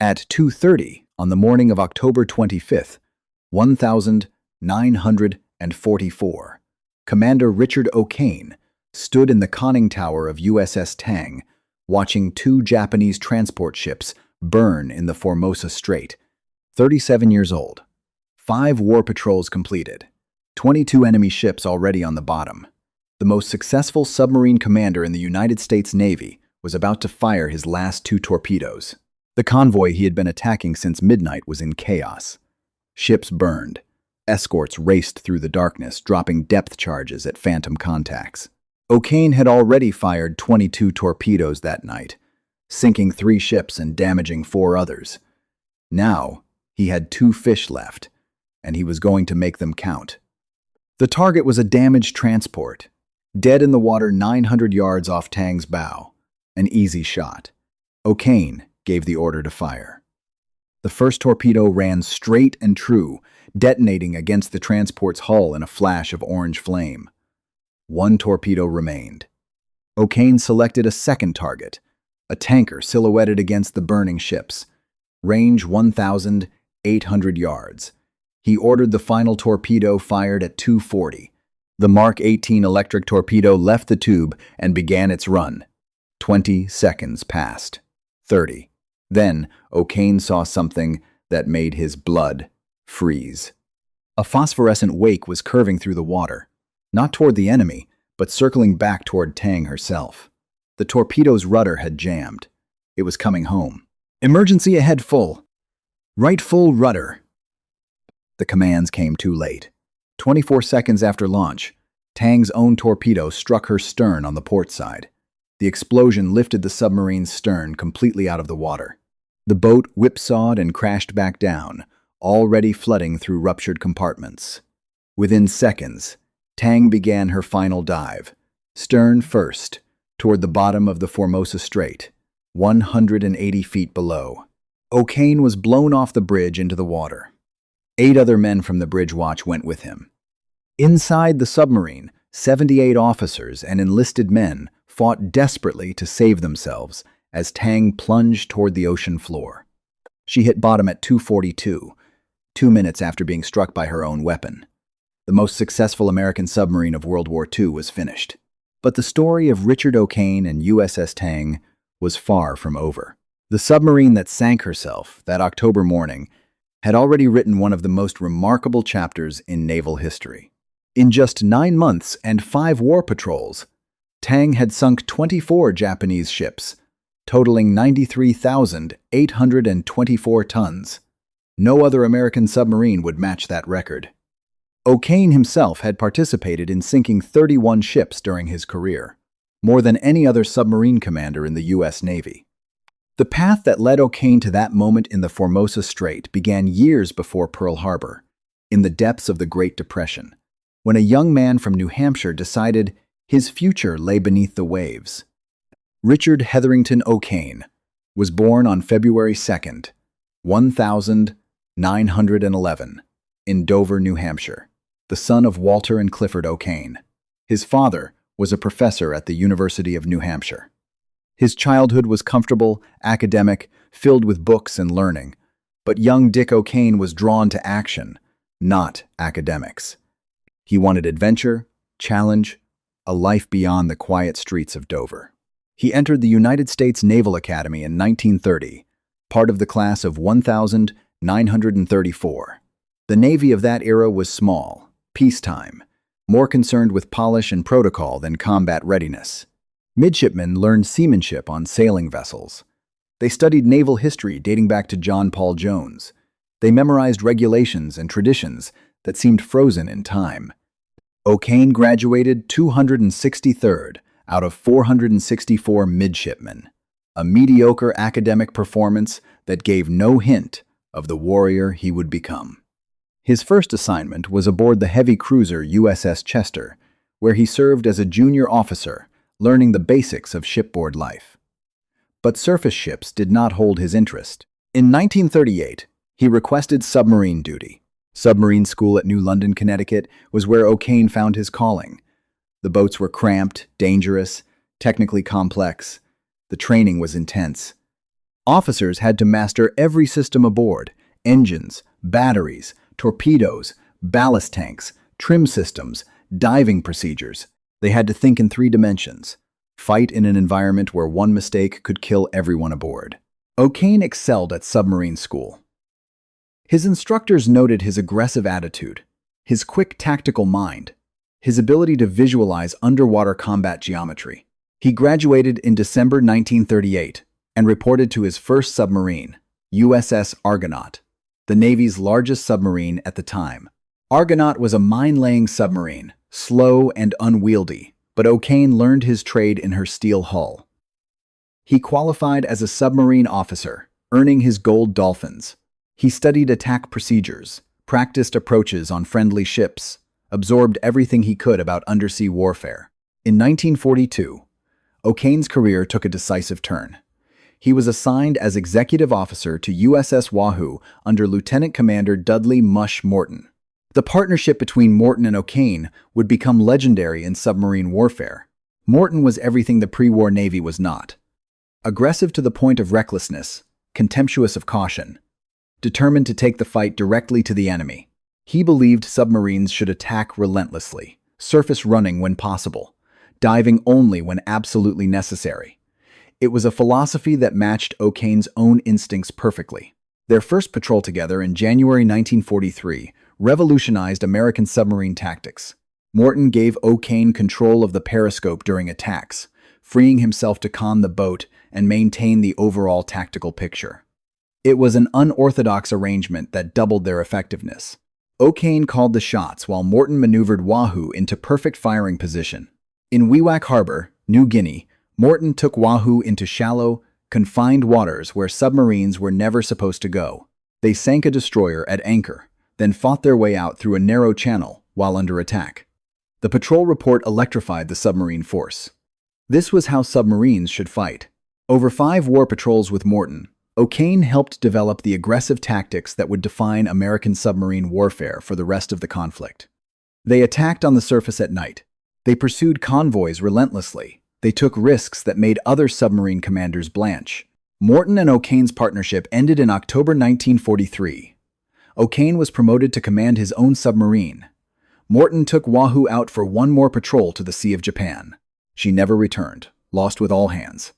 At 2:30 on the morning of October 25th, 1944, Commander Richard O'Kane stood in the conning tower of USS Tang, watching two Japanese transport ships burn in the Formosa Strait. 37 years old. 5 war patrols completed. 22 enemy ships already on the bottom. The most successful submarine commander in the United States Navy was about to fire his last 2 torpedoes. The convoy he had been attacking since midnight was in chaos. Ships burned. Escorts raced through the darkness, dropping depth charges at phantom contacts. O'Kane had already fired 22 torpedoes that night, sinking 3 ships and damaging 4 others. Now, he had 2 fish left, and he was going to make them count. The target was a damaged transport, dead in the water 900 yards off Tang's bow. An easy shot. O'Kane gave the order to fire. The first torpedo ran straight and true, detonating against the transport's hull in a flash of orange flame. 1 torpedo remained. O'Kane selected a second target, a tanker silhouetted against the burning ships. Range 1,800 yards. He ordered the final torpedo fired at 2:40. The Mark 18 electric torpedo left the tube and began its run. 20 seconds passed. 30. Then, O'Kane saw something that made his blood freeze. A phosphorescent wake was curving through the water, not toward the enemy, but circling back toward Tang herself. The torpedo's rudder had jammed. It was coming home. Emergency ahead full. Right full rudder. The commands came too late. 24 seconds after launch, Tang's own torpedo struck her stern on the port side. The explosion lifted the submarine's stern completely out of the water. The boat whipsawed and crashed back down, already flooding through ruptured compartments. Within seconds, Tang began her final dive, stern first, toward the bottom of the Formosa Strait, 180 feet below. O'Kane was blown off the bridge into the water. 8 other men from the bridge watch went with him. Inside the submarine, 78 officers and enlisted men fought desperately to save themselves as Tang plunged toward the ocean floor. She hit bottom at 2:42, 2 minutes after being struck by her own weapon. The most successful American submarine of World War II was finished. But the story of Richard O'Kane and USS Tang was far from over. The submarine that sank herself that October morning had already written one of the most remarkable chapters in naval history. In just 9 months and 5 war patrols, Tang had sunk 24 Japanese ships, totaling 93,824 tons. No other American submarine would match that record. O'Kane himself had participated in sinking 31 ships during his career, more than any other submarine commander in the U.S. Navy. The path that led O'Kane to that moment in the Formosa Strait began years before Pearl Harbor, in the depths of the Great Depression, when a young man from New Hampshire decided his future lay beneath the waves. Richard Hetherington O'Kane was born on February 2nd, 1911, in Dover, New Hampshire, the son of Walter and Clifford O'Kane. His father was a professor at the University of New Hampshire. His childhood was comfortable, academic, filled with books and learning, but young Dick O'Kane was drawn to action, not academics. He wanted adventure, challenge, a life beyond the quiet streets of Dover. He entered the United States Naval Academy in 1930, part of the class of 1,934. The Navy of that era was small, peacetime, more concerned with polish and protocol than combat readiness. Midshipmen learned seamanship on sailing vessels. They studied naval history dating back to John Paul Jones. They memorized regulations and traditions that seemed frozen in time. O'Kane graduated 263rd out of 464 midshipmen, a mediocre academic performance that gave no hint of the warrior he would become. His first assignment was aboard the heavy cruiser USS Chester, where he served as a junior officer, learning the basics of shipboard life. But surface ships did not hold his interest. In 1938, he requested submarine duty. Submarine school at New London, Connecticut, was where O'Kane found his calling. The boats were cramped, dangerous, technically complex. The training was intense. Officers had to master every system aboard: engines, batteries, torpedoes, ballast tanks, trim systems, diving procedures. They had to think in 3 dimensions, fight in an environment where one mistake could kill everyone aboard. O'Kane excelled at submarine school. His instructors noted his aggressive attitude, his quick tactical mind, his ability to visualize underwater combat geometry. He graduated in December 1938 and reported to his first submarine, USS Argonaut, the Navy's largest submarine at the time. Argonaut was a mine-laying submarine, slow and unwieldy, but O'Kane learned his trade in her steel hull. He qualified as a submarine officer, earning his gold dolphins. He studied attack procedures, practiced approaches on friendly ships, absorbed everything he could about undersea warfare. In 1942, O'Kane's career took a decisive turn. He was assigned as executive officer to USS Wahoo under Lieutenant Commander Dudley "Mush" Morton. The partnership between Morton and O'Kane would become legendary in submarine warfare. Morton was everything the pre-war Navy was not. Aggressive to the point of recklessness, contemptuous of caution, determined to take the fight directly to the enemy. He believed submarines should attack relentlessly, surface running when possible, diving only when absolutely necessary. It was a philosophy that matched O'Kane's own instincts perfectly. Their first patrol together in January 1943 revolutionized American submarine tactics. Morton gave O'Kane control of the periscope during attacks, freeing himself to con the boat and maintain the overall tactical picture. It was an unorthodox arrangement that doubled their effectiveness. O'Kane called the shots while Morton maneuvered Wahoo into perfect firing position. In Wewak Harbor, New Guinea, Morton took Wahoo into shallow, confined waters where submarines were never supposed to go. They sank a destroyer at anchor, then fought their way out through a narrow channel while under attack. The patrol report electrified the submarine force. This was how submarines should fight. Over 5 war patrols with Morton, O'Kane helped develop the aggressive tactics that would define American submarine warfare for the rest of the conflict. They attacked on the surface at night. They pursued convoys relentlessly. They took risks that made other submarine commanders blanch. Morton and O'Kane's partnership ended in October 1943. O'Kane was promoted to command his own submarine. Morton took Wahoo out for one more patrol to the Sea of Japan. She never returned, lost with all hands.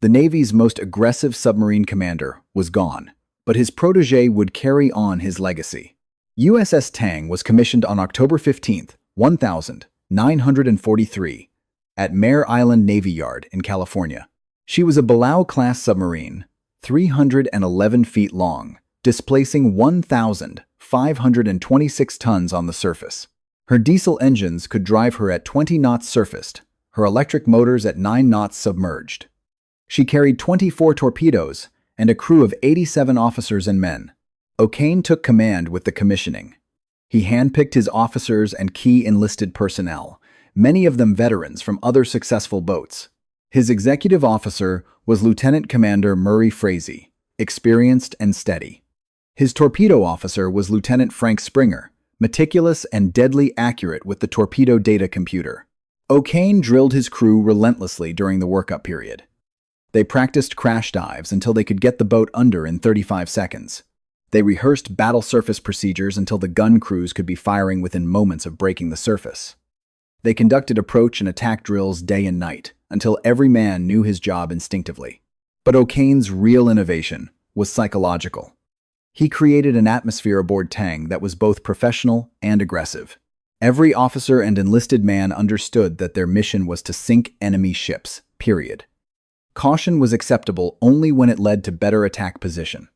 The Navy's most aggressive submarine commander was gone, but his protégé would carry on his legacy. USS Tang was commissioned on October 15, 1943, at Mare Island Navy Yard in California. She was a Below-class submarine, 311 feet long, displacing 1,526 tons on the surface. Her diesel engines could drive her at 20 knots surfaced, her electric motors at 9 knots submerged. She carried 24 torpedoes and a crew of 87 officers and men. O'Kane took command with the commissioning. He handpicked his officers and key enlisted personnel, many of them veterans from other successful boats. His executive officer was Lieutenant Commander Murray Frazee, experienced and steady. His torpedo officer was Lieutenant Frank Springer, meticulous and deadly accurate with the torpedo data computer. O'Kane drilled his crew relentlessly during the workup period. They practiced crash dives until they could get the boat under in 35 seconds. They rehearsed battle surface procedures until the gun crews could be firing within moments of breaking the surface. They conducted approach and attack drills day and night until every man knew his job instinctively. But O'Kane's real innovation was psychological. He created an atmosphere aboard Tang that was both professional and aggressive. Every officer and enlisted man understood that their mission was to sink enemy ships, period. Caution was acceptable only when it led to better attack position.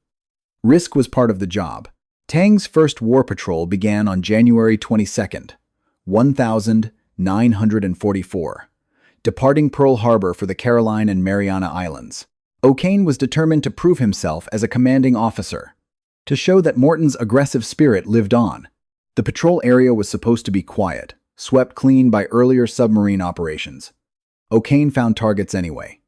Risk was part of the job. Tang's first war patrol began on January 22, 1944, departing Pearl Harbor for the Caroline and Mariana Islands. O'Kane was determined to prove himself as a commanding officer, to show that Morton's aggressive spirit lived on. The patrol area was supposed to be quiet, swept clean by earlier submarine operations. O'Kane found targets anyway.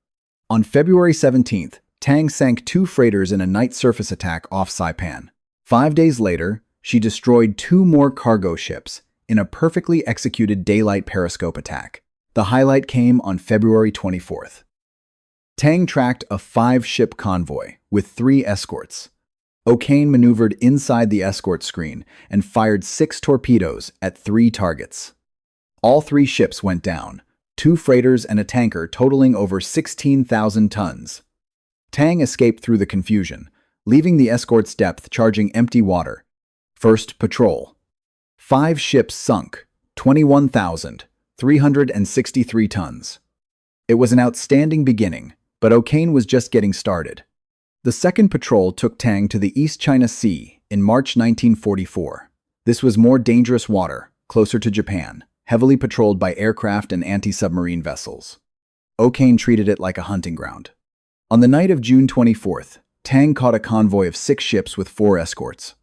On February 17th, Tang sank 2 freighters in a night surface attack off Saipan. 5 days later, she destroyed 2 more cargo ships in a perfectly executed daylight periscope attack. The highlight came on February 24th. Tang tracked a 5-ship convoy with 3 escorts. O'Kane maneuvered inside the escort screen and fired 6 torpedoes at 3 targets. All 3 ships went down, 2 freighters and a tanker totaling over 16,000 tons. Tang escaped through the confusion, leaving the escort's depth charging empty water. First patrol. 5 ships sunk, 21,363 tons. It was an outstanding beginning, but O'Kane was just getting started. The second patrol took Tang to the East China Sea in March 1944. This was more dangerous water, closer to Japan, heavily patrolled by aircraft and anti-submarine vessels. O'Kane treated it like a hunting ground. On the night of June 24th, Tang caught a convoy of 6 ships with 4 escorts.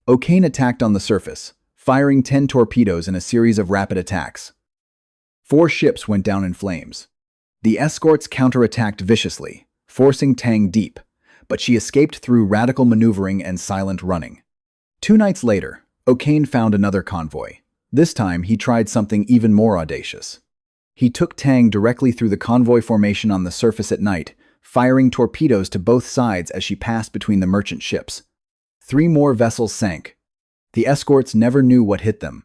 O'Kane attacked on the surface, firing 10 torpedoes in a series of rapid attacks. 4 ships went down in flames. The escorts counterattacked viciously, forcing Tang deep, but she escaped through radical maneuvering and silent running. 2 nights later, O'Kane found another convoy. This time, he tried something even more audacious. He took Tang directly through the convoy formation on the surface at night, firing torpedoes to both sides as she passed between the merchant ships. 3 more vessels sank. The escorts never knew what hit them.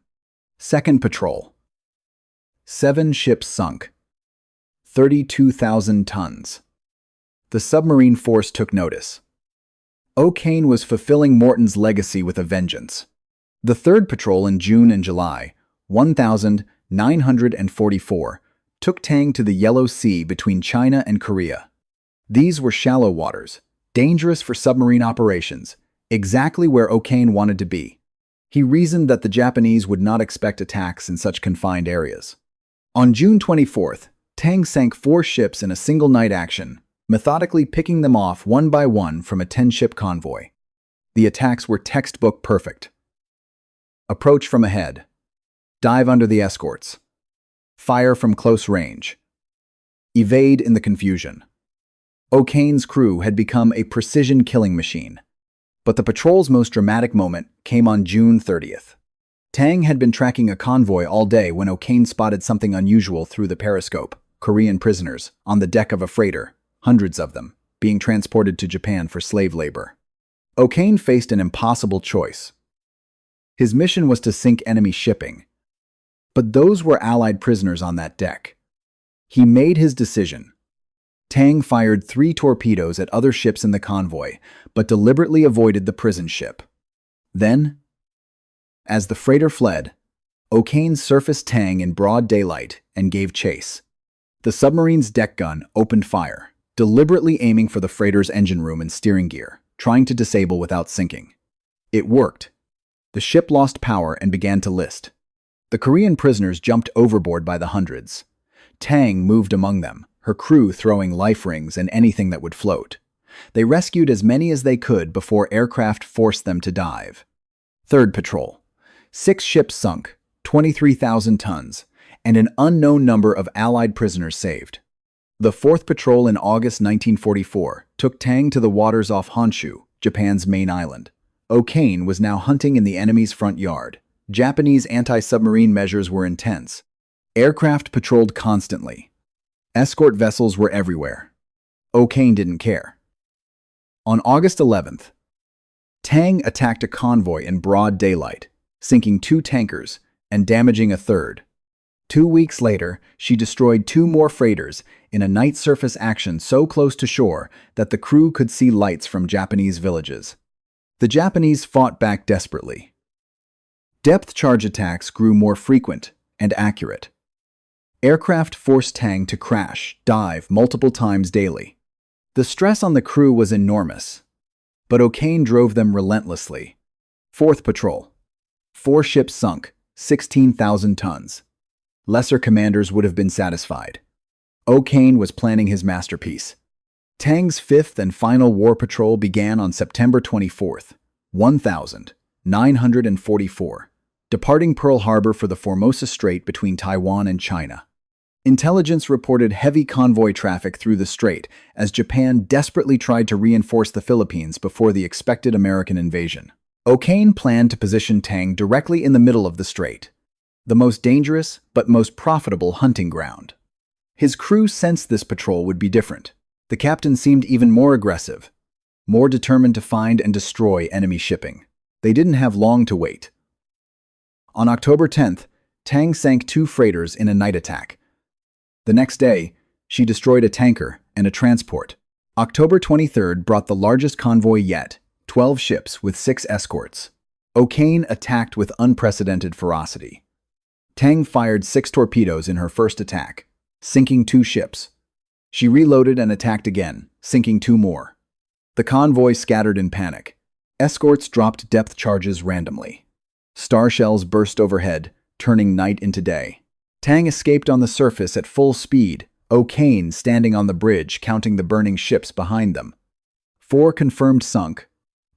Second patrol. 7 ships sunk. 32,000 tons. The submarine force took notice. O'Kane was fulfilling Morton's legacy with a vengeance. The third patrol in June and July, 1,944, took Tang to the Yellow Sea between China and Korea. These were shallow waters, dangerous for submarine operations, exactly where O'Kane wanted to be. He reasoned that the Japanese would not expect attacks in such confined areas. On June 24th, Tang sank 4 ships in a single night action, methodically picking them off one by one from a 10-ship convoy. The attacks were textbook perfect. Approach from ahead. Dive under the escorts. Fire from close range. Evade in the confusion. O'Kane's crew had become a precision killing machine. But the patrol's most dramatic moment came on June 30th. Tang had been tracking a convoy all day when O'Kane spotted something unusual through the periscope: Korean prisoners on the deck of a freighter, hundreds of them, being transported to Japan for slave labor. O'Kane faced an impossible choice. His mission was to sink enemy shipping. But those were Allied prisoners on that deck. He made his decision. Tang fired 3 torpedoes at other ships in the convoy, but deliberately avoided the prison ship. Then, as the freighter fled, O'Kane surfaced Tang in broad daylight and gave chase. The submarine's deck gun opened fire, deliberately aiming for the freighter's engine room and steering gear, trying to disable without sinking. It worked. The ship lost power and began to list. The Korean prisoners jumped overboard by the hundreds. Tang moved among them, her crew throwing life rings and anything that would float. They rescued as many as they could before aircraft forced them to dive. Third patrol. 6 ships sunk, 23,000 tons, and an unknown number of Allied prisoners saved. The fourth patrol in August 1944 took Tang to the waters off Honshu, Japan's main island. O'Kane was now hunting in the enemy's front yard. Japanese anti-submarine measures were intense. Aircraft patrolled constantly. Escort vessels were everywhere. O'Kane didn't care. On August 11th, Tang attacked a convoy in broad daylight, sinking 2 tankers and damaging a third. 2 weeks later, she destroyed 2 more freighters in a night surface action so close to shore that the crew could see lights from Japanese villages. The Japanese fought back desperately. Depth charge attacks grew more frequent and accurate. Aircraft forced Tang to crash, dive multiple times daily. The stress on the crew was enormous, but O'Kane drove them relentlessly. Fourth patrol. 4 ships sunk, 16,000 tons. Lesser commanders would have been satisfied. O'Kane was planning his masterpiece. Tang's 5th and final war patrol began on September 24th, 1944, departing Pearl Harbor for the Formosa Strait between Taiwan and China. Intelligence reported heavy convoy traffic through the strait as Japan desperately tried to reinforce the Philippines before the expected American invasion. O'Kane planned to position Tang directly in the middle of the strait, the most dangerous but most profitable hunting ground. His crew sensed this patrol would be different. The captain seemed even more aggressive, more determined to find and destroy enemy shipping. They didn't have long to wait. On October 10th, Tang sank 2 freighters in a night attack. The next day, she destroyed a tanker and a transport. October 23rd brought the largest convoy yet, 12 ships with 6 escorts. O'Kane attacked with unprecedented ferocity. Tang fired 6 torpedoes in her first attack, sinking 2 ships. She reloaded and attacked again, sinking 2 more. The convoy scattered in panic. Escorts dropped depth charges randomly. Star shells burst overhead, turning night into day. Tang escaped on the surface at full speed, O'Kane standing on the bridge counting the burning ships behind them. 4 confirmed sunk,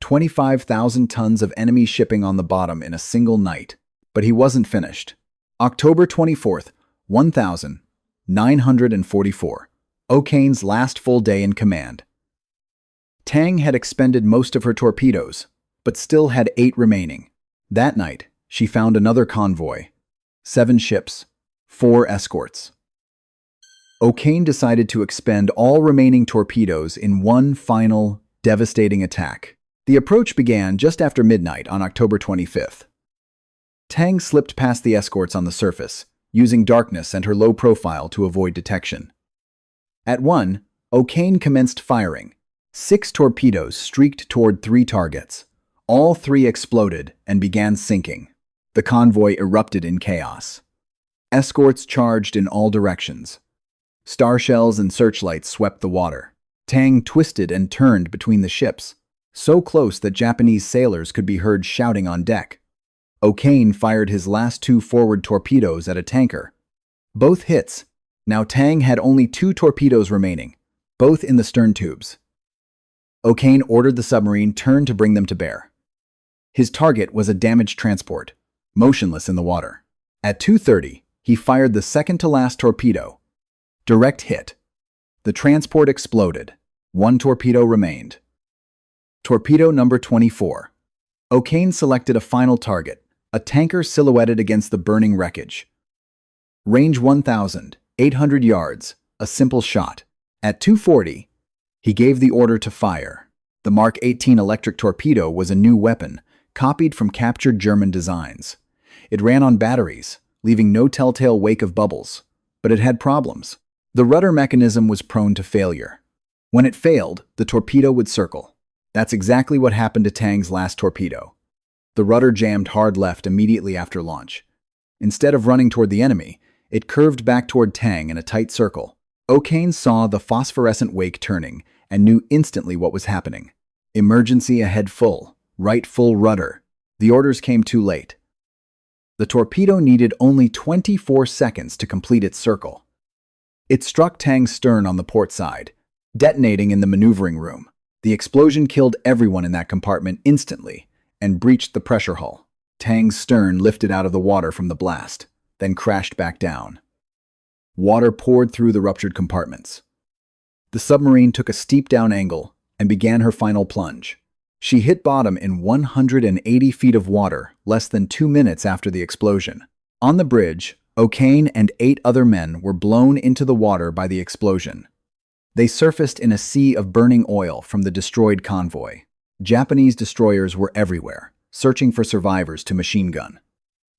25,000 tons of enemy shipping on the bottom in a single night. But he wasn't finished. October 24th, 1944. O'Kane's last full day in command. Tang had expended most of her torpedoes, but still had 8 remaining. That night, she found another convoy, 7 ships, 4 escorts. O'Kane decided to expend all remaining torpedoes in one final, devastating attack. The approach began just after midnight on October 25th. Tang slipped past the escorts on the surface, using darkness and her low profile to avoid detection. At 1, O'Kane commenced firing. 6 torpedoes streaked toward 3 targets. All 3 exploded and began sinking. The convoy erupted in chaos. Escorts charged in all directions. Star shells and searchlights swept the water. Tang twisted and turned between the ships, so close that Japanese sailors could be heard shouting on deck. O'Kane fired his last 2 forward torpedoes at a tanker. Both hits. Now Tang had only 2 torpedoes remaining, both in the stern tubes. O'Kane ordered the submarine turn to bring them to bear. His target was a damaged transport, motionless in the water. At 2:30, he fired the second-to-last torpedo. Direct hit. The transport exploded. 1 torpedo remained. Torpedo number 24. O'Kane selected a final target, a tanker silhouetted against the burning wreckage. Range 1,800 yards, a simple shot. At 2:40, he gave the order to fire. The Mark 18 electric torpedo was a new weapon, copied from captured German designs. It ran on batteries, leaving no telltale wake of bubbles. But it had problems. The rudder mechanism was prone to failure. When it failed, the torpedo would circle. That's exactly what happened to Tang's last torpedo. The rudder jammed hard left immediately after launch. Instead of running toward the enemy, it curved back toward Tang in a tight circle. O'Kane saw the phosphorescent wake turning and knew instantly what was happening. Emergency ahead full, right full rudder. The orders came too late. The torpedo needed only 24 seconds to complete its circle. It struck Tang's stern on the port side, detonating in the maneuvering room. The explosion killed everyone in that compartment instantly and breached the pressure hull. Tang's stern lifted out of the water from the blast, then crashed back down. Water poured through the ruptured compartments. The submarine took a steep down angle and began her final plunge. She hit bottom in 180 feet of water less than 2 minutes after the explosion. On the bridge, O'Kane and 8 other men were blown into the water by the explosion. They surfaced in a sea of burning oil from the destroyed convoy. Japanese destroyers were everywhere, searching for survivors to machine gun.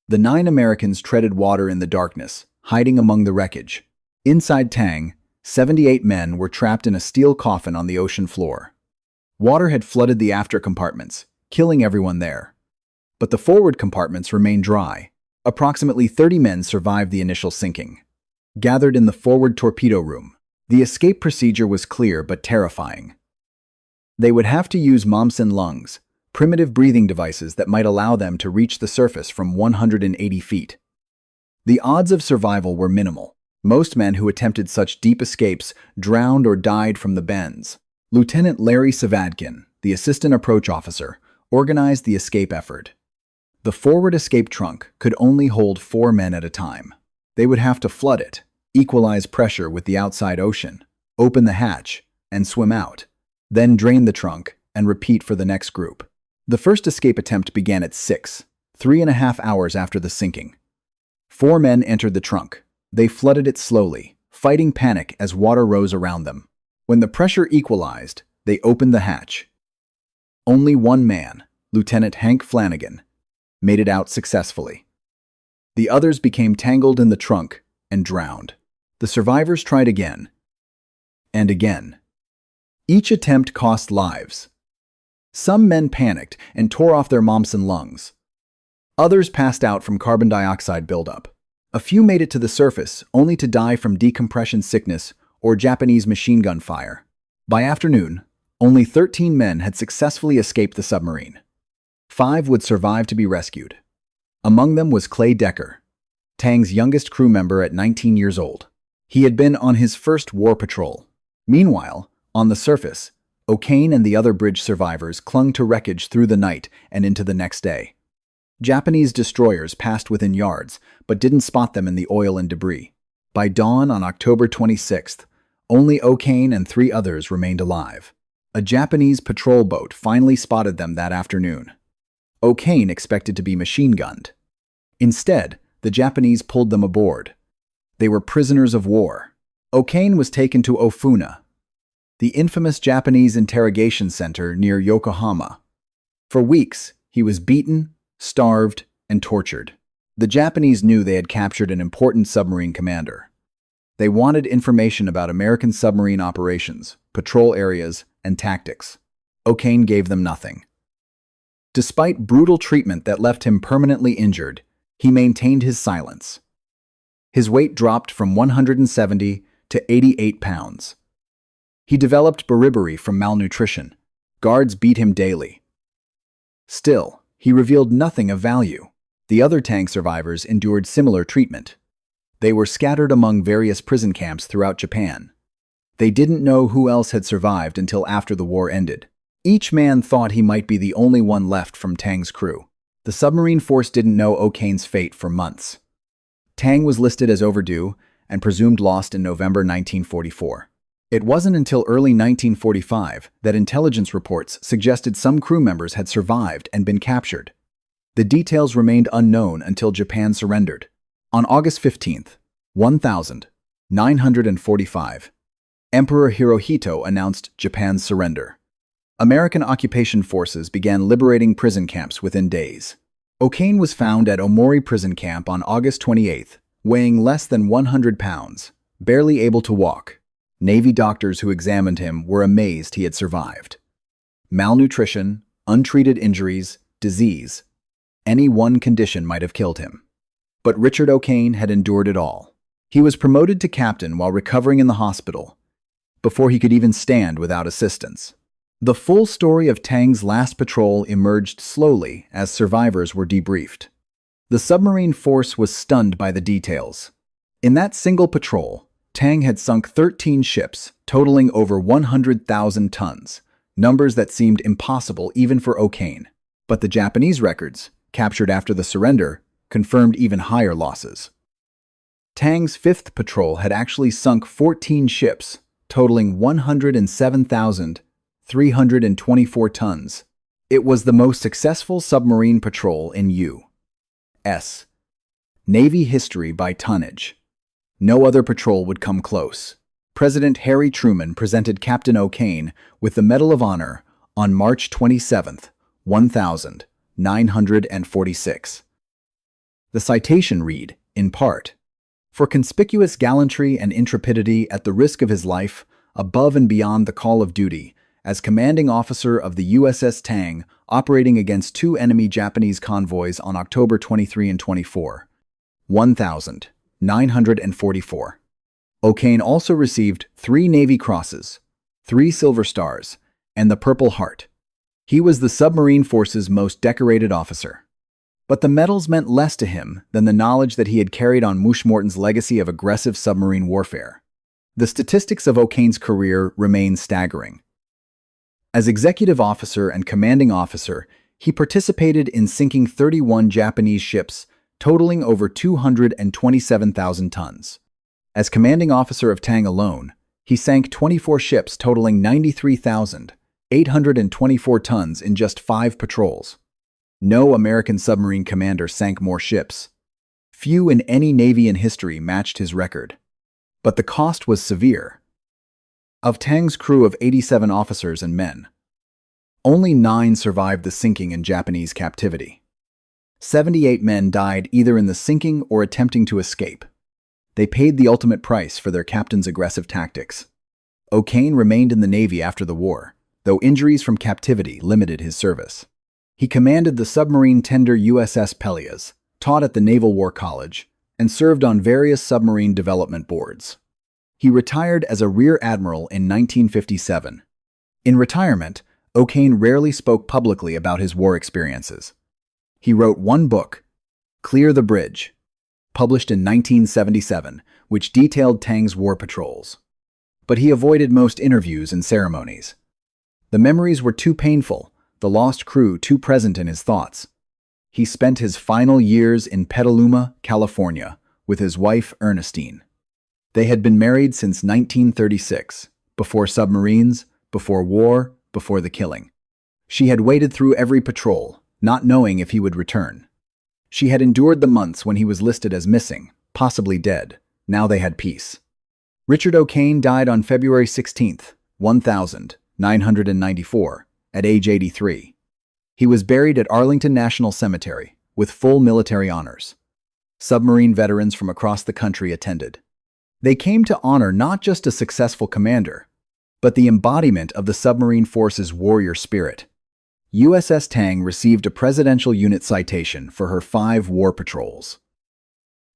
The 9 Americans treaded water in the darkness, hiding among the wreckage. Inside Tang, 78 men were trapped in a steel coffin on the ocean floor. Water had flooded the after compartments, killing everyone there. But the forward compartments remained dry. Approximately 30 men survived the initial sinking. Gathered in the forward torpedo room, the escape procedure was clear but terrifying. They would have to use Momsen lungs, primitive breathing devices that might allow them to reach the surface from 180 feet. The odds of survival were minimal. Most men who attempted such deep escapes drowned or died from the bends. Lieutenant Larry Savadkin, the assistant approach officer, organized the escape effort. The forward escape trunk could only hold 4 men at a time. They would have to flood it, equalize pressure with the outside ocean, open the hatch, and swim out. Then drain the trunk and repeat for the next group. The first escape attempt began at 6, 3.5 hours after the sinking. 4 men entered the trunk. They flooded it slowly, fighting panic as water rose around them. When the pressure equalized, they opened the hatch. Only one man, Lieutenant Hank Flanagan, made it out successfully. The others became tangled in the trunk and drowned. The survivors tried again and again. Each attempt cost lives. Some men panicked and tore off their mumps and lungs. Others passed out from carbon dioxide buildup. A few made it to the surface, only to die from decompression sickness or Japanese machine gun fire. By afternoon, only 13 men had successfully escaped the submarine. 5 would survive to be rescued. Among them was Clay Decker, Tang's youngest crew member at 19 years old. He had been on his first war patrol. Meanwhile, on the surface, O'Kane and the other bridge survivors clung to wreckage through the night and into the next day. Japanese destroyers passed within yards, but didn't spot them in the oil and debris. By dawn on October 26th, only O'Kane and 3 others remained alive. A Japanese patrol boat finally spotted them that afternoon. O'Kane expected to be machine-gunned. Instead, the Japanese pulled them aboard. They were prisoners of war. O'Kane was taken to Ofuna, the infamous Japanese interrogation center near Yokohama. For weeks, he was beaten, starved, and tortured. The Japanese knew they had captured an important submarine commander. They wanted information about American submarine operations, patrol areas, and tactics. O'Kane gave them nothing. Despite brutal treatment that left him permanently injured, he maintained his silence. His weight dropped from 170 to 88 pounds. He developed beriberi from malnutrition. Guards beat him daily. Still, he revealed nothing of value. The other Tang survivors endured similar treatment. They were scattered among various prison camps throughout Japan. They didn't know who else had survived until after the war ended. Each man thought he might be the only one left from Tang's crew. The submarine force didn't know O'Kane's fate for months. Tang was listed as overdue and presumed lost in November 1944. It wasn't until early 1945 that intelligence reports suggested some crew members had survived and been captured. The details remained unknown until Japan surrendered. On August 15, 1945, Emperor Hirohito announced Japan's surrender. American occupation forces began liberating prison camps within days. O'Kane was found at Omori prison camp on August 28, weighing less than 100 pounds, barely able to walk. Navy doctors who examined him were amazed he had survived. Malnutrition, untreated injuries, disease. Any one condition might have killed him. But Richard O'Kane had endured it all. He was promoted to captain while recovering in the hospital, before he could even stand without assistance. The full story of Tang's last patrol emerged slowly as survivors were debriefed. The submarine force was stunned by the details. In that single patrol, Tang had sunk 13 ships, totaling over 100,000 tons, numbers that seemed impossible even for O'Kane. But the Japanese records, captured after the surrender, confirmed even higher losses. Tang's 5th patrol had actually sunk 14 ships, totaling 107,324 tons. It was the most successful submarine patrol in U.S. Navy history by tonnage. No other patrol would come close. President Harry Truman presented Captain O'Kane with the Medal of Honor on March 27, 1946. The citation read, in part, "For conspicuous gallantry and intrepidity at the risk of his life, above and beyond the call of duty, as commanding officer of the USS Tang, operating against 2 enemy Japanese convoys on October 23 and 24, 1944. O'Kane also received 3 Navy Crosses, 3 Silver Stars, and the Purple Heart. He was the submarine force's most decorated officer. But the medals meant less to him than the knowledge that he had carried on Mushmorton's legacy of aggressive submarine warfare. The statistics of O'Kane's career remain staggering. As executive officer and commanding officer, he participated in sinking 31 Japanese ships, totaling over 227,000 tons. As commanding officer of Tang alone, he sank 24 ships totaling 93,824 tons in just 5 patrols. No American submarine commander sank more ships. Few in any navy in history matched his record. But the cost was severe. Of Tang's crew of 87 officers and men, only 9 survived the sinking in Japanese captivity. 78 men died either in the sinking or attempting to escape. They paid the ultimate price for their captain's aggressive tactics. O'Kane remained in the Navy after the war, though injuries from captivity limited his service. He commanded the submarine tender USS Peleas, taught at the Naval War College, and served on various submarine development boards. He retired as a rear admiral in 1957. In retirement, O'Kane rarely spoke publicly about his war experiences. He wrote one book, Clear the Bridge, published in 1977, which detailed Tang's war patrols. But he avoided most interviews and ceremonies. The memories were too painful, the lost crew too present in his thoughts. He spent his final years in Petaluma, California, with his wife Ernestine. They had been married since 1936, before submarines, before war, before the killing. She had waited through every patrol, not knowing if he would return. She had endured the months when he was listed as missing, possibly dead. Now they had peace. Richard O'Kane died on February 16, 1994, at age 83. He was buried at Arlington National Cemetery, with full military honors. Submarine veterans from across the country attended. They came to honor not just a successful commander, but the embodiment of the submarine force's warrior spirit. USS Tang received a Presidential Unit Citation for her 5 war patrols.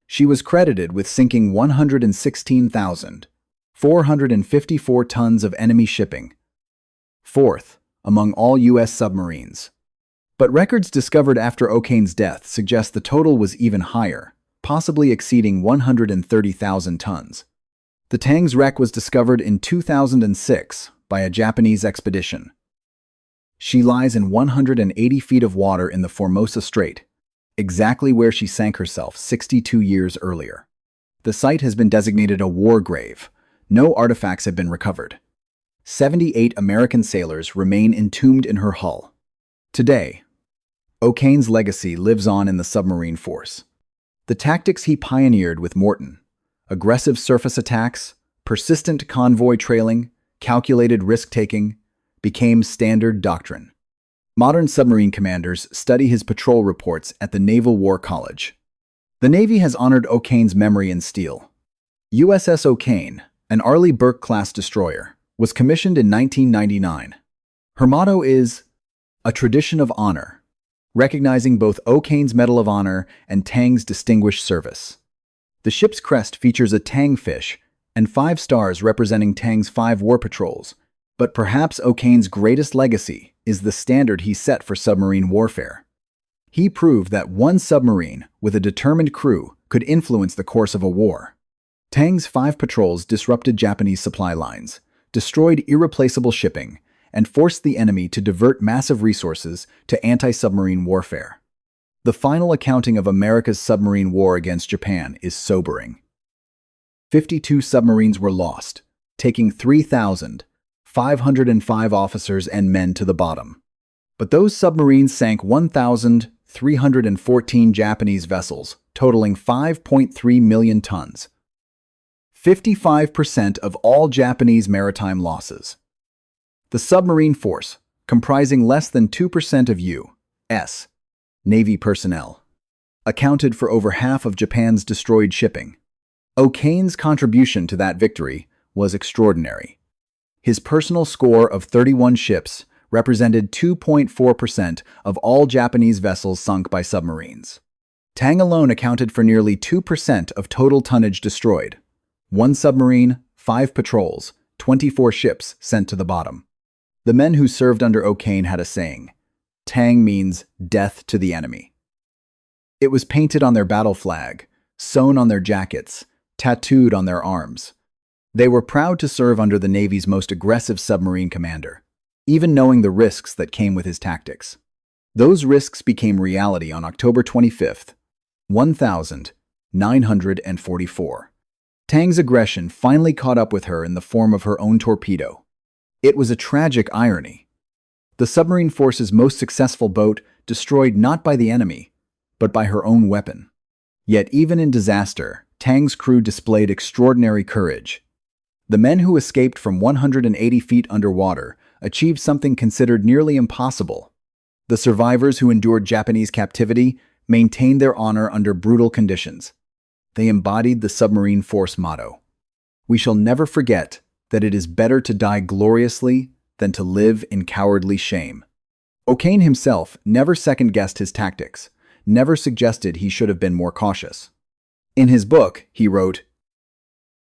She was credited with sinking 116,454 tons of enemy shipping, 4th among all U.S. submarines. But records discovered after O'Kane's death suggest the total was even higher, possibly exceeding 130,000 tons. The Tang's wreck was discovered in 2006 by a Japanese expedition. She lies in 180 feet of water in the Formosa Strait, exactly where she sank herself 62 years earlier. The site has been designated a war grave. No artifacts have been recovered. 78 American sailors remain entombed in her hull. Today, O'Kane's legacy lives on in the submarine force. The tactics he pioneered with Morton, aggressive surface attacks, persistent convoy trailing, calculated risk-taking, became standard doctrine. Modern submarine commanders study his patrol reports at the Naval War College. The Navy has honored O'Kane's memory in steel. USS O'Kane, an Arleigh Burke-class destroyer, was commissioned in 1999. Her motto is, "A tradition of honor," recognizing both O'Kane's Medal of Honor and Tang's distinguished service. The ship's crest features a Tang fish and 5 stars representing Tang's 5 war patrols, but perhaps O'Kane's greatest legacy is the standard he set for submarine warfare. He proved that one submarine with a determined crew could influence the course of a war. Tang's 5 patrols disrupted Japanese supply lines, destroyed irreplaceable shipping, and forced the enemy to divert massive resources to anti-submarine warfare. The final accounting of America's submarine war against Japan is sobering. 52 submarines were lost, taking 3,505 officers and men to the bottom. But those submarines sank 1,314 Japanese vessels, totaling 5.3 million tons. 55% of all Japanese maritime losses. The submarine force, comprising less than 2% of U.S. Navy personnel, accounted for over half of Japan's destroyed shipping. O'Kane's contribution to that victory was extraordinary. His personal score of 31 ships represented 2.4% of all Japanese vessels sunk by submarines. Tang alone accounted for nearly 2% of total tonnage destroyed. 1 submarine, 5 patrols, 24 ships sent to the bottom. The men who served under O'Kane had a saying, "Tang means death to the enemy." It was painted on their battle flag, sewn on their jackets, tattooed on their arms. They were proud to serve under the Navy's most aggressive submarine commander, even knowing the risks that came with his tactics. Those risks became reality on October 25, 1944. Tang's aggression finally caught up with her in the form of her own torpedo. It was a tragic irony. The submarine force's most successful boat destroyed not by the enemy, but by her own weapon. Yet even in disaster, Tang's crew displayed extraordinary courage. The men who escaped from 180 feet underwater achieved something considered nearly impossible. The survivors who endured Japanese captivity maintained their honor under brutal conditions. They embodied the submarine force motto: "We shall never forget that it is better to die gloriously than to live in cowardly shame." O'Kane himself never second-guessed his tactics, never suggested he should have been more cautious. In his book, he wrote,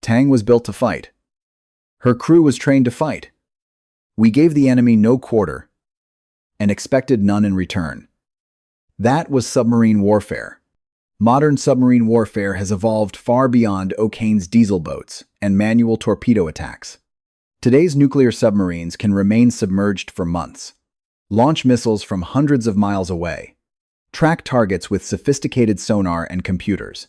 "Tang was built to fight. Her crew was trained to fight. We gave the enemy no quarter and expected none in return." That was submarine warfare. Modern submarine warfare has evolved far beyond O'Kane's diesel boats and manual torpedo attacks. Today's nuclear submarines can remain submerged for months, launch missiles from hundreds of miles away, track targets with sophisticated sonar and computers.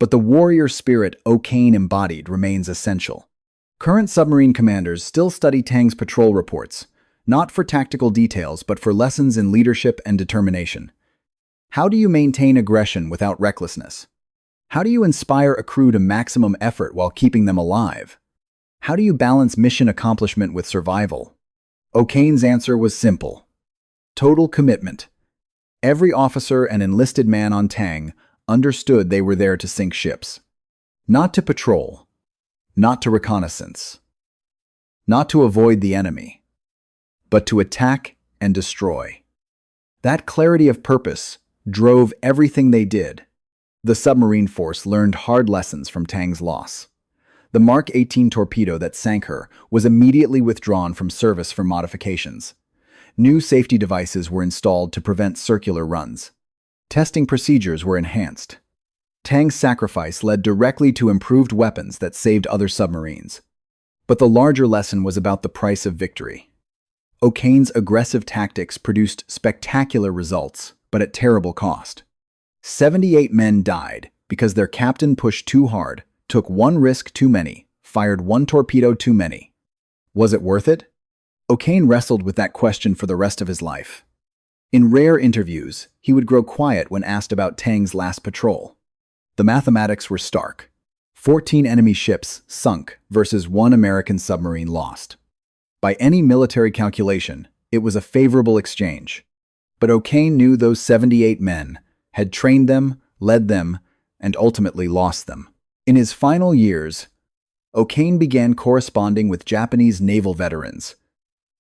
But the warrior spirit O'Kane embodied remains essential. Current submarine commanders still study Tang's patrol reports, not for tactical details but for lessons in leadership and determination. How do you maintain aggression without recklessness? How do you inspire a crew to maximum effort while keeping them alive? How do you balance mission accomplishment with survival? O'Kane's answer was simple: total commitment. Every officer and enlisted man on Tang understood they were there to sink ships. Not to patrol, not to reconnaissance, not to avoid the enemy, but to attack and destroy. That clarity of purpose drove everything they did. The submarine force learned hard lessons from Tang's loss. The Mark 18 torpedo that sank her was immediately withdrawn from service for modifications. New safety devices were installed to prevent circular runs. Testing procedures were enhanced. Tang's sacrifice led directly to improved weapons that saved other submarines. But the larger lesson was about the price of victory. O'Kane's aggressive tactics produced spectacular results, but at terrible cost. 78 men died because their captain pushed too hard, took one risk too many, fired one torpedo too many. Was it worth it? O'Kane wrestled with that question for the rest of his life. In rare interviews, he would grow quiet when asked about Tang's last patrol. The mathematics were stark. 14 enemy ships sunk versus 1 American submarine lost. By any military calculation, it was a favorable exchange. But O'Kane knew those 78 men, had trained them, led them, and ultimately lost them. In his final years, O'Kane began corresponding with Japanese naval veterans,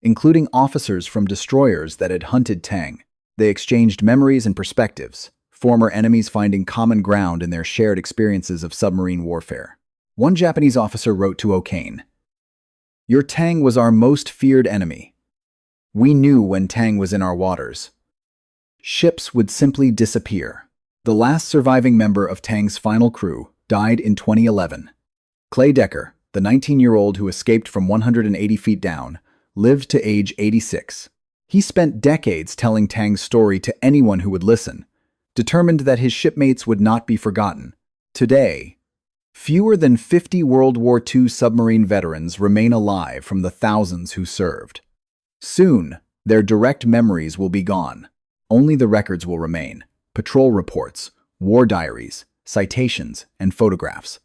including officers from destroyers that had hunted Tang. They exchanged memories and perspectives, former enemies finding common ground in their shared experiences of submarine warfare. One Japanese officer wrote to O'Kane, "Your Tang was our most feared enemy. We knew when Tang was in our waters. Ships would simply disappear." The last surviving member of Tang's final crew died in 2011. Clay Decker, the 19-year-old who escaped from 180 feet down, lived to age 86. He spent decades telling Tang's story to anyone who would listen, determined that his shipmates would not be forgotten. Today, fewer than 50 World War II submarine veterans remain alive from the thousands who served. Soon, their direct memories will be gone. Only the records will remain: patrol reports, war diaries, citations, and photographs.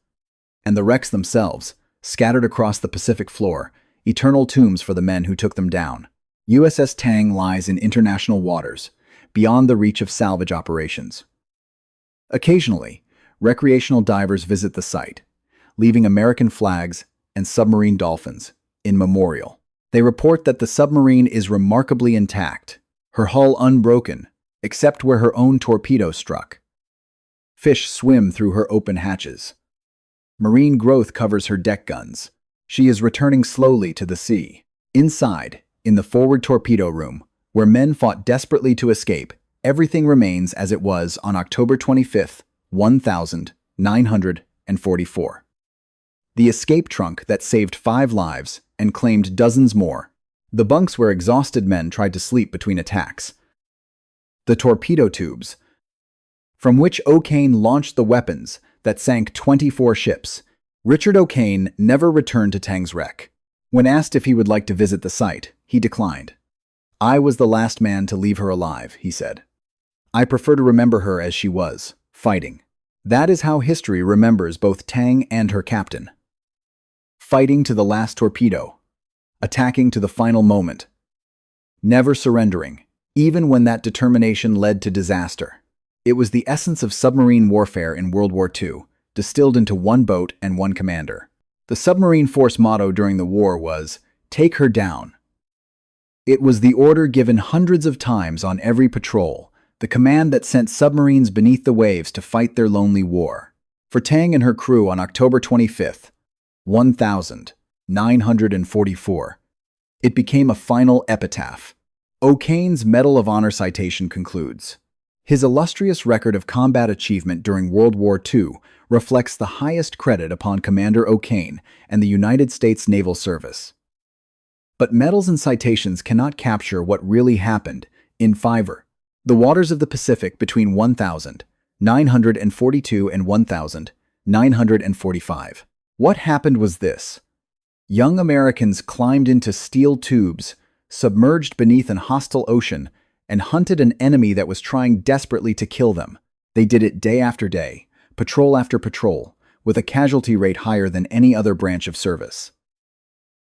And the wrecks themselves, scattered across the Pacific floor, eternal tombs for the men who took them down. USS Tang lies in international waters, beyond the reach of salvage operations. Occasionally, recreational divers visit the site, leaving American flags and submarine dolphins in memorial. They report that the submarine is remarkably intact, her hull unbroken, except where her own torpedo struck. Fish swim through her open hatches. Marine growth covers her deck guns. She is returning slowly to the sea. Inside, in the forward torpedo room, where men fought desperately to escape, everything remains as it was on October 25, 1944. The escape trunk that saved 5 lives and claimed dozens more. The bunks where exhausted men tried to sleep between attacks. The torpedo tubes, from which O'Kane launched the weapons that sank 24 ships. Richard O'Kane never returned to Tang's wreck. When asked if he would like to visit the site, he declined. "I was the last man to leave her alive," he said. "I prefer to remember her as she was, fighting." That is how history remembers both Tang and her captain. Fighting to the last torpedo, attacking to the final moment, never surrendering, even when that determination led to disaster. It was the essence of submarine warfare in World War II, distilled into one boat and one commander. The submarine force motto during the war was, "Take her down." It was the order given hundreds of times on every patrol, the command that sent submarines beneath the waves to fight their lonely war. For Tang and her crew on October 25th, 1944, it became a final epitaph. O'Kane's Medal of Honor citation concludes, "His illustrious record of combat achievement during World War II reflects the highest credit upon Commander O'Kane and the United States Naval Service." But medals and citations cannot capture what really happened in the waters of the Pacific between 1942 and 1945. What happened was this. Young Americans climbed into steel tubes, submerged beneath an hostile ocean, and hunted an enemy that was trying desperately to kill them. They did it day after day, patrol after patrol, with a casualty rate higher than any other branch of service.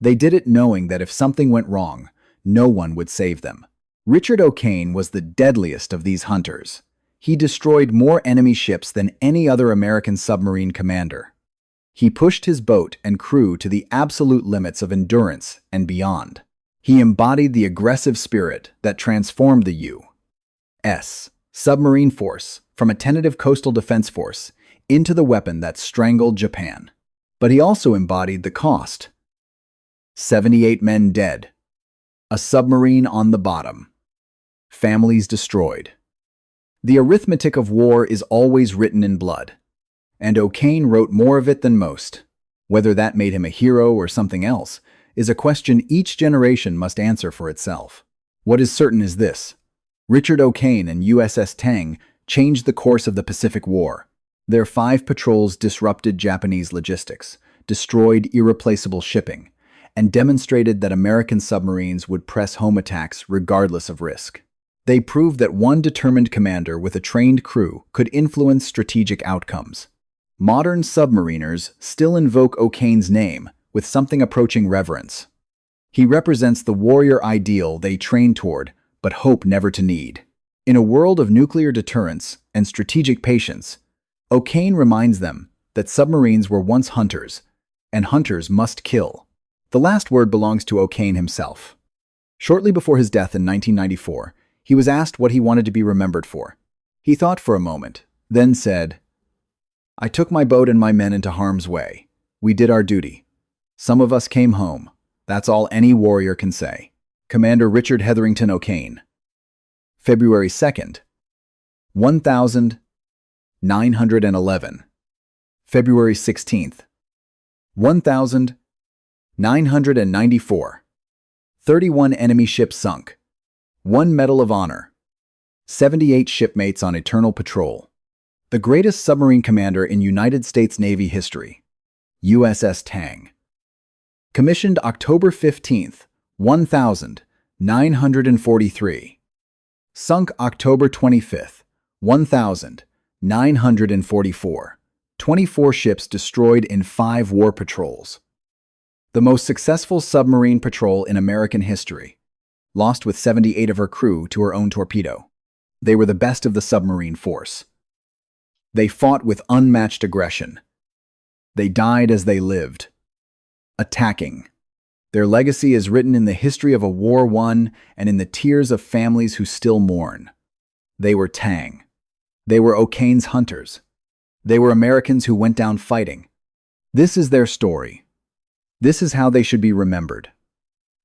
They did it knowing that if something went wrong, no one would save them. Richard O'Kane was the deadliest of these hunters. He destroyed more enemy ships than any other American submarine commander. He pushed his boat and crew to the absolute limits of endurance and beyond. He embodied the aggressive spirit that transformed the U.S. submarine force from a tentative coastal defense force into the weapon that strangled Japan. But he also embodied the cost. 78 men dead. A submarine on the bottom. Families destroyed. The arithmetic of war is always written in blood, and O'Kane wrote more of it than most. Whether that made him a hero or something else is a question each generation must answer for itself. What is certain is this: Richard O'Kane and USS Tang changed the course of the Pacific War. Their 5 patrols disrupted Japanese logistics, destroyed irreplaceable shipping, and demonstrated that American submarines would press home attacks regardless of risk. They proved that one determined commander with a trained crew could influence strategic outcomes. Modern submariners still invoke O'Kane's name with something approaching reverence. He represents the warrior ideal they train toward but hope never to need. In a world of nuclear deterrence and strategic patience, O'Kane reminds them that submarines were once hunters, and hunters must kill. The last word belongs to O'Kane himself. Shortly before his death in 1994, he was asked what he wanted to be remembered for. He thought for a moment, then said, "I took my boat and my men into harm's way. We did our duty. Some of us came home. That's all any warrior can say." Commander Richard Hetherington O'Kane. February 2nd, 1911. February 16th, 1994. 31 enemy ships sunk. 1 Medal of Honor. 78 shipmates on eternal patrol. The greatest submarine commander in United States Navy history. USS Tang. Commissioned October 15th, 1943. Sunk October 25th, 1944. 24 ships destroyed in 5 war patrols. The most successful submarine patrol in American history. Lost with 78 of her crew to her own torpedo. They were the best of the submarine force. They fought with unmatched aggression. They died as they lived, attacking. Their legacy is written in the history of a war won and in the tears of families who still mourn. They were Tang. They were O'Kane's hunters. They were Americans who went down fighting. This is their story. This is how they should be remembered.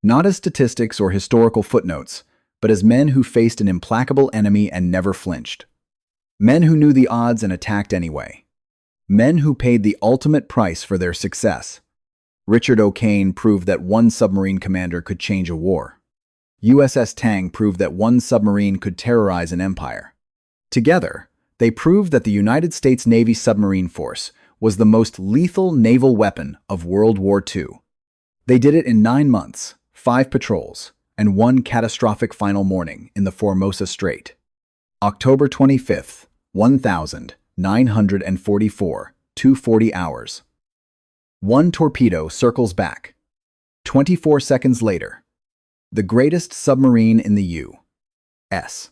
Not as statistics or historical footnotes, but as men who faced an implacable enemy and never flinched. Men who knew the odds and attacked anyway. Men who paid the ultimate price for their success. Richard O'Kane proved that one submarine commander could change a war. USS Tang proved that one submarine could terrorize an empire. Together, they proved that the United States Navy submarine force was the most lethal naval weapon of World War II. They did it in 9 months, 5 patrols, and 1 catastrophic final morning in the Formosa Strait. October 25th, 944, 240 hours. One torpedo circles back. 24 seconds later. The greatest submarine in the U.S.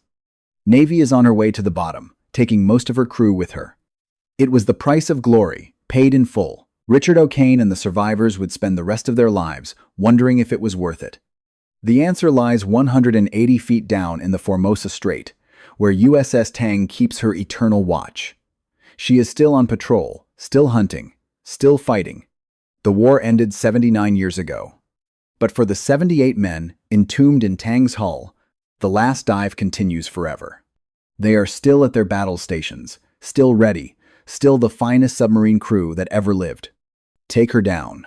Navy is on her way to the bottom, taking most of her crew with her. It was the price of glory, paid in full. Richard O'Kane and the survivors would spend the rest of their lives wondering if it was worth it. The answer lies 180 feet down in the Formosa Strait, where USS Tang keeps her eternal watch. She is still on patrol, still hunting, still fighting. The war ended 79 years ago. But for the 78 men entombed in Tang's hull, the last dive continues forever. They are still at their battle stations, still ready, still the finest submarine crew that ever lived. Take her down.